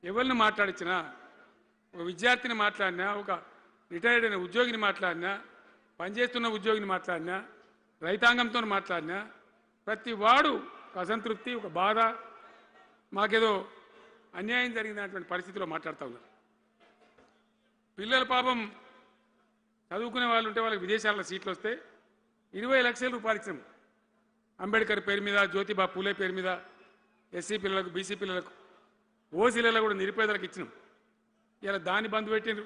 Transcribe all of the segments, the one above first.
ఎవరిని మాట్లాడించినా ఒక విద్యార్థిని మాట్లాడినా ఒక రిటైర్డ్ అయిన ఉద్యోగిని మాట్లాడినా పనిచేస్తున్న ఉద్యోగిని మాట్లాడినా రైతాంగంతో మాట్లాడినా ప్రతి వాడు ఒక అసంతృప్తి ఒక బాధ మాకేదో అన్యాయం జరిగినటువంటి పరిస్థితిలో మాట్లాడుతూ ఉన్నారు. పిల్లల పాపం చదువుకునే వాళ్ళు ఉంటే వాళ్ళకి విదేశాల్లో సీట్లు వస్తే 20 లక్షల రూపాయలు ఇచ్చాం. అంబేద్కర్ పేరు మీద జ్యోతిబా పూలే పేరు మీద ఎస్సీ పిల్లలకు బీసీ పిల్లలకు ఓసీలలో కూడా నిరుపేదలకు ఇచ్చినాం. ఇలా దాన్ని బంద్ పెట్టినారు.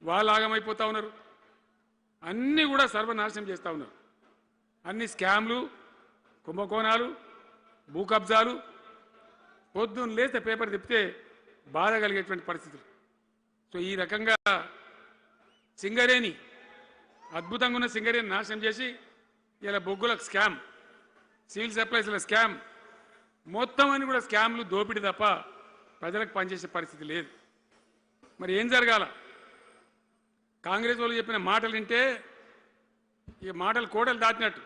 వాళ్ళు ఆగమైపోతూ ఉన్నారు. అన్నీ కూడా సర్వనాశనం చేస్తూ ఉన్నారు. అన్ని స్కామ్లు కుంభకోణాలు భూ కబ్జాలు పొద్దున్న లేస్తే పేపర్ తిప్పితే బాధ కలిగేటువంటి పరిస్థితులు. సో ఈ రకంగా సింగరేణి అద్భుతంగా ఉన్న సింగరేణి నాశనం చేసి ఇలా బొగ్గులకు స్కామ్ సివిల్ సప్లైస్ల స్కామ్ మొత్తం అని కూడా స్కామ్లు దోపిడీ తప్ప ప్రజలకు పనిచేసే పరిస్థితి లేదు. మరి ఏం జరగాల? కాంగ్రెస్ వాళ్ళు చెప్పిన మాటలు వింటే ఈ మాటలు కోటలు దాటినట్టు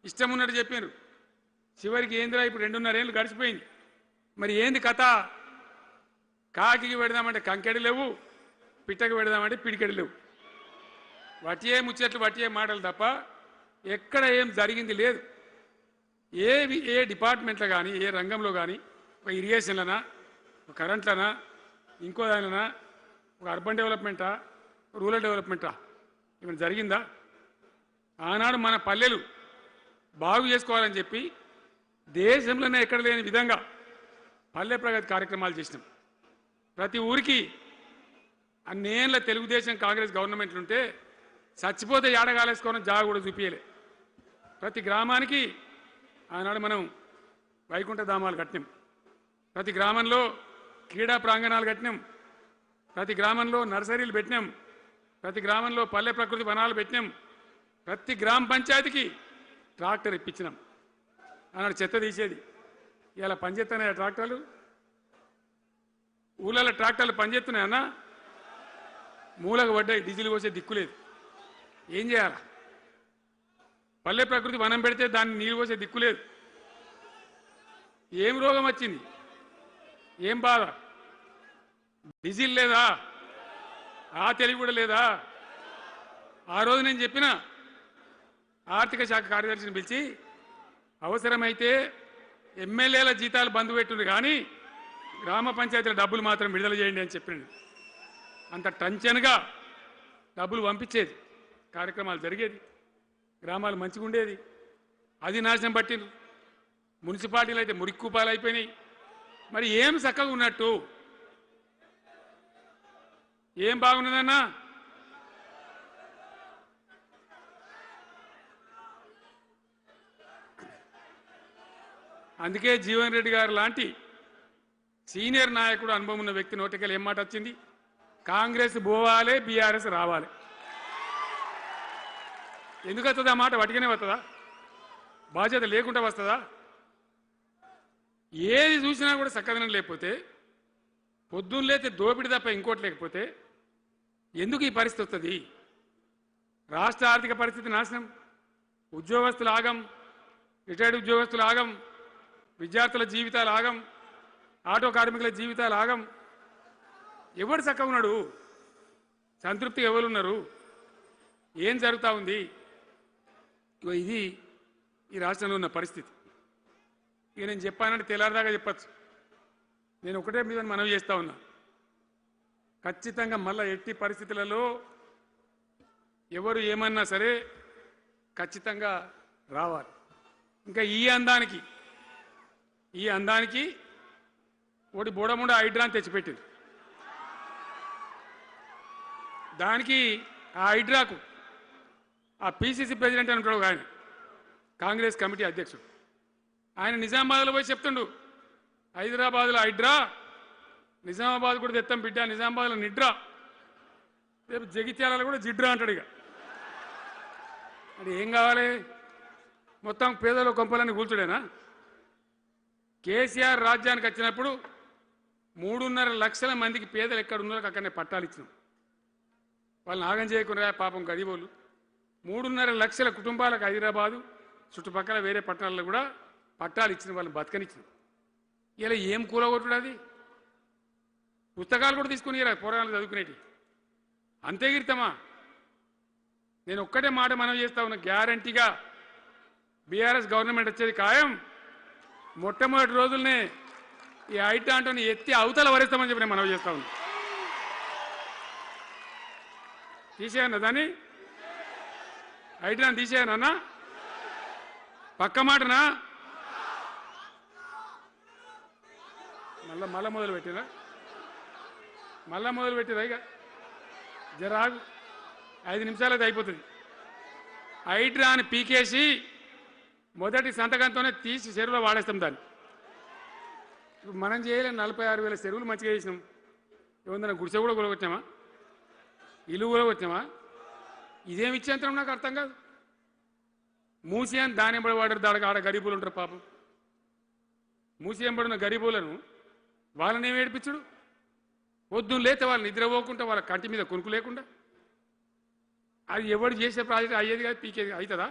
ఇష్టం ఉన్నట్టు చెప్పారు. చివరికి ఏందిరా ఇప్పుడు 2.5 ఏళ్ళు గడిచిపోయింది. మరి ఏంది కథ? కాకికి పెడదామంటే కంకెడి లేవు, పిట్టకి పెడదామంటే పిడికెడి లేవు. వటియే ముచ్చట్లు వటియే మాటలు తప్ప ఎక్కడ ఏం జరిగింది లేదు. ఏ డిపార్ట్మెంట్లో కానీ ఏ రంగంలో కానీ ఒక ఇరిగేషన్లనా ఒక కరెంట్లనా ఇంకో దానిలనా ఒక అర్బన్ డెవలప్మెంటా రూరల్ డెవలప్మెంటా ఏమైనా జరిగిందా? ఆనాడు మన పల్లెలు బాగు చేసుకోవాలని చెప్పి దేశంలోనే ఎక్కడ లేని విధంగా పల్లె ప్రగతి కార్యక్రమాలు చేసినాం. ప్రతి ఊరికి అన్నేళ్ళ తెలుగుదేశం కాంగ్రెస్ గవర్నమెంట్లు ఉంటే చచ్చిపోతే ఏడగాలేసుకోవడం జాగా కూడా చూపించలే. ప్రతి గ్రామానికి ఆనాడు మనం వైకుంఠ ధామాలు కట్టినాం. ప్రతి గ్రామంలో క్రీడా ప్రాంగణాలు కట్టినాం. ప్రతి గ్రామంలో నర్సరీలు పెట్టినాం. ప్రతి గ్రామంలో పల్లె ప్రకృతి వనాలు పెట్టినాం. ప్రతి గ్రామ పంచాయతీకి ట్రాక్టర్ ఇప్పించినాం. ఆనాడు చెత్త తీసేది. ఇలా పనిచేస్తున్నాయి ట్రాక్టర్లు. ఊళ్ళలో ట్రాక్టర్లు పనిచేస్తున్నాయన్నా మూలకు పడ్డాయి. డీజిల్ పోసే దిక్కులేదు. ఏం చేయాల? పల్లె ప్రకృతి వనం పెడితే దాన్ని నీళ్ళు పోసే దిక్కులేదు. ఏం రోగం వచ్చింది? ఏం బాధ? డీజిల్ లేదా? ఆ తెలివి కూడా లేదా? ఆ రోజు నేను చెప్పిన ఆర్థిక శాఖ కార్యదర్శిని పిలిచి అవసరమైతే ఎమ్మెల్యేల జీతాలు బంద్ పెట్టుంది కానీ గ్రామ పంచాయతీల డబ్బులు మాత్రం విడుదల చేయండి అని చెప్పింది. అంత టెన్షన్గా డబ్బులు పంపించేది. కార్యక్రమాలు జరిగేది. గ్రామాలు మంచిగా ఉండేది. అది నాశనం పట్టింది. మున్సిపాలిటీలు అయితే మురిక్కుపాలు అయిపోయినాయి. మరి ఏం చక్కగా ఉన్నట్టు? ఏం బాగున్నదన్నా? అందుకే జీవన్ రెడ్డి గారు లాంటి సీనియర్ నాయకుడు అనుభవం ఉన్న వ్యక్తి నోటికెళ్ళి ఏం మాట వచ్చింది? కాంగ్రెస్ పోవాలి, బీఆర్ఎస్ రావాలి. ఎందుకు వస్తుంది ఆ మాట? వటికనే వస్తుందా? బాధ్యత లేకుండా వస్తుందా? ఏది చూసినా కూడా చక్కదనం లేకపోతే పొద్దున్న లేతే దోపిడి తప్ప ఇంకోటి లేకపోతే ఎందుకు ఈ పరిస్థితి వస్తుంది? రాష్ట్ర ఆర్థిక పరిస్థితి నాశనం. ఉద్యోగస్తులు ఆగం, రిటైర్డ్ ఉద్యోగస్తులు ఆగం, విద్యార్థుల జీవితాలు ఆగం, ఆటో కార్మికుల జీవితాలు ఆగం. ఎవరు చక్కగా ఉన్నాడు? సంతృప్తి ఎవరున్నారు? ఏం జరుగుతూ ఉంది? ఇది ఈ రాష్ట్రంలో ఉన్న పరిస్థితి. ఇక నేను చెప్పానంటే తెల్లారదాకా చెప్పచ్చు. నేను ఒకటే మీద మనవి చేస్తూ ఉన్నా. ఖచ్చితంగా మళ్ళా ఎట్టి పరిస్థితులలో ఎవరు ఏమన్నా సరే ఖచ్చితంగా రావాలి. ఇంకా ఈ అందానికి ఒకటి బోడముండ హైడ్రాని తెచ్చిపెట్టింది. దానికి ఆ హైడ్రాకు ఆ పీసీసీ ప్రెసిడెంట్ అని ఉంటాడు ఆయన, కాంగ్రెస్ కమిటీ అధ్యక్షుడు, ఆయన నిజామాబాద్లో పోయి చెప్తుండు, హైదరాబాద్లో హైడ్రా, నిజామాబాద్ కూడా తెత్తాం బిడ్డ, నిజామాబాద్లో నిడ్రా, రేపు జగిత్యాలలో కూడా జిడ్రా అంటాడు. ఇక అంటే ఏం కావాలి? మొత్తం పేదల కొంపలన్నీ కూల్చుడేనా? కేసీఆర్ రాజ్యానికి వచ్చినప్పుడు 3.5 లక్షల మందికి పేదలు ఎక్కడ ఉన్నారో అక్కడనే పట్టాలు ఇచ్చినాం. వాళ్ళని ఆగం చేయకుండా పాపం గరీబోళ్ళు 3.5 లక్షల కుటుంబాలకు హైదరాబాదు చుట్టుపక్కల వేరే పట్టణాల్లో కూడా పట్టాలు ఇచ్చిన వాళ్ళని బతకనిచ్చినాం. ఇలా ఏం కూలగొట్టుడు? అది పుస్తకాలు కూడా తీసుకుని పోరాలు చదువుకునేటి అంతే గిరితమా. నేను ఒక్కటే మాట మనం చేస్తా ఉన్నా, గ్యారంటీగా బీఆర్ఎస్ గవర్నమెంట్ వచ్చేది ఖాయం. మొట్టమొదటి రోజులనే ఈ ఐటీ అంటోని ఎత్తి అవతల వరేస్తామని చెప్పి నేను మనం చేస్తా ఉన్నా. తీసేయన్నా దాన్ని, ఐటీ అని తీసేయనన్నా పక్క మాటనా. మళ్ళా మొదలు పెట్టినా ఇక జరాగు 5 నిమిషాలది అయిపోతుంది. ఐటీ అని పీకేసి మొదటి సంతకంతోనే తీసి చెరువులో వాడేస్తాం దాన్ని. ఇప్పుడు మనం చేయలేం. 46,000 చెరువులు మంచిగా చేసినాం. ఏమన్నా గుడిసె కూడా కొలగొచ్చామా, ఇల్లు కూడా వచ్చామా? ఇదేమి ఇచ్చేంతరం నాకు అర్థం కాదు. మూసి అని దాని ఎంబడి వాడారు, దానికి ఆడ గరీబులు ఉంటారు పాపం. మూసి ఎంబడిన గరీబులను వాళ్ళని ఏమి ఏడిపించడు? పొద్దున్న లేతే వాళ్ళు నిద్ర పోకుండా వాళ్ళ కంటి మీద కొనుక్కు లేకుండా అది ఎవడు చేసే ప్రాజెక్ట్ అయ్యేది కాదు, పీకేది అవుతుందా?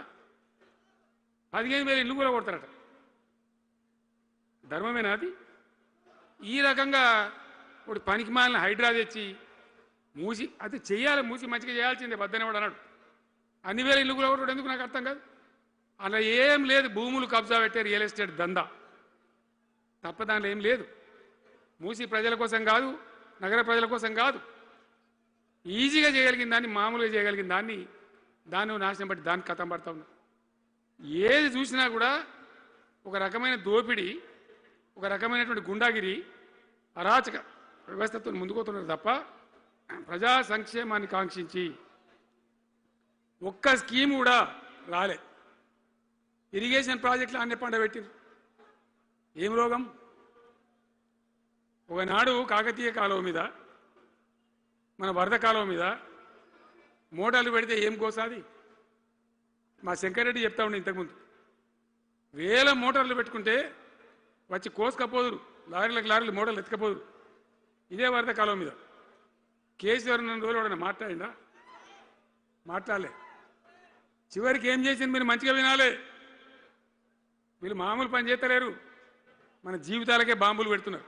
15,000 ఇల్లు కూడా కొడతారట. ధర్మమేనా అది? ఈ రకంగా ఇప్పుడు పనికి మాలిన హైడ్రా తెచ్చి మూసి అది చెయ్యాలి, మూసి మంచిగా చేయాల్సిందే బద్దనేవాడు అన్నాడు. అన్ని వేల ఇల్లు కూడా కొట్టడం ఎందుకు నాకు అర్థం కాదు. అలా ఏం లేదు. భూములు కబ్జా పెట్టే రియల్ ఎస్టేట్ దందా తప్ప దానిలో ఏం లేదు. మూసి ప్రజల కోసం కాదు, నగర ప్రజల కోసం కాదు. ఈజీగా చేయగలిగిన దాన్ని, మామూలుగా చేయగలిగిన దాన్ని నాశనం బట్టి దాన్ని కథం పడతా ఉన్నా. ఏది చూసినా కూడా ఒక రకమైన దోపిడీ, ఒక రకమైనటువంటి గుండాగిరి, అరాచక వ్యవస్థతో ముందుకోతున్నారు తప్ప ప్రజా సంక్షేమాన్ని కాంక్షించి ఒక్క స్కీమ్ కూడా రాలే. ఇరిగేషన్ ప్రాజెక్టులు అన్ని పండబెట్టింది. ఏం రోగం? ఒకనాడు కాకతీయ కాలువ మీద, మన వరద కాలువ మీద మోటార్లు పెడితే ఏం కోసాది? మా శంకరెడ్డి చెప్తా ఉండే ఇంతకుముందు, 1000 మోటార్లు పెట్టుకుంటే వచ్చి కోసుకపోదురు, లారీలకు మోటార్లు ఎత్తుకపోదురు. ఇదే వరద కాలువ మీద కేసీఆర్ ఉన్న రోజులు ఎవడన్నా మాట్లాడిందా? మాట్లాడలే. చివరికి ఏం చేసింది మీరు మంచిగా వినాలి. వీళ్ళు మామూలు పని చేస్తలేరు, మన జీవితాలకే బాంబులు పెడుతున్నారు.